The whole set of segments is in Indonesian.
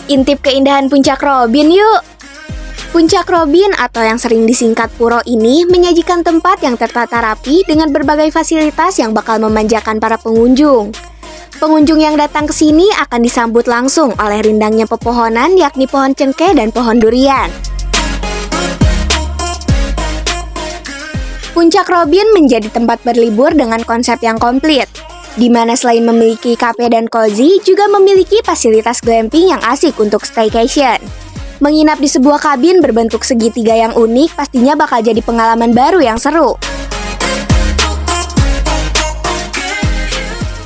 Intip keindahan Puncak Robin yuk! Puncak Robin atau yang sering disingkat Puro ini menyajikan tempat yang tertata rapi dengan berbagai fasilitas yang bakal memanjakan para pengunjung. Pengunjung yang datang ke sini akan disambut langsung oleh rindangnya pepohonan yakni pohon cengkeh dan pohon durian. Puncak Robin menjadi tempat berlibur dengan konsep yang komplit, di mana selain memiliki kafe dan cozy, juga memiliki fasilitas glamping yang asik untuk staycation. Menginap di sebuah kabin berbentuk segitiga yang unik pastinya bakal jadi pengalaman baru yang seru.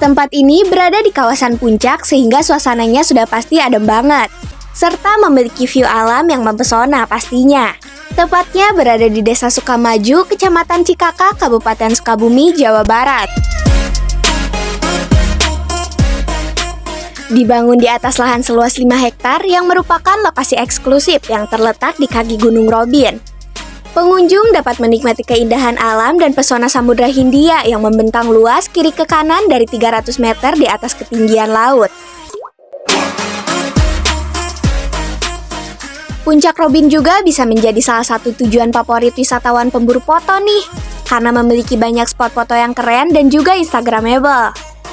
Tempat ini berada di kawasan puncak sehingga suasananya sudah pasti adem banget, serta memiliki view alam yang mempesona pastinya. Tepatnya berada di Desa Sukamaju, Kecamatan Cikaka, Kabupaten Sukabumi, Jawa Barat. Dibangun di atas lahan seluas 5 hektar yang merupakan lokasi eksklusif yang terletak di kaki Gunung Robin. Pengunjung dapat menikmati keindahan alam dan pesona Samudra Hindia yang membentang luas kiri ke kanan dari 300 meter di atas ketinggian laut. Puncak Robin juga bisa menjadi salah satu tujuan favorit wisatawan pemburu foto nih, karena memiliki banyak spot foto yang keren dan juga instagramable.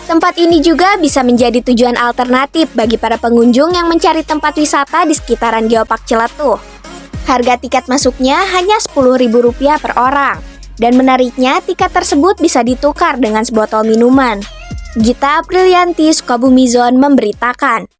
Tempat ini juga bisa menjadi tujuan alternatif bagi para pengunjung yang mencari tempat wisata di sekitaran Geopark Ciletuh. Harga tiket masuknya hanya Rp10.000 per orang, dan menariknya tiket tersebut bisa ditukar dengan sebotol minuman. Gita Aprilianti, Sukabumi Zone memberitakan.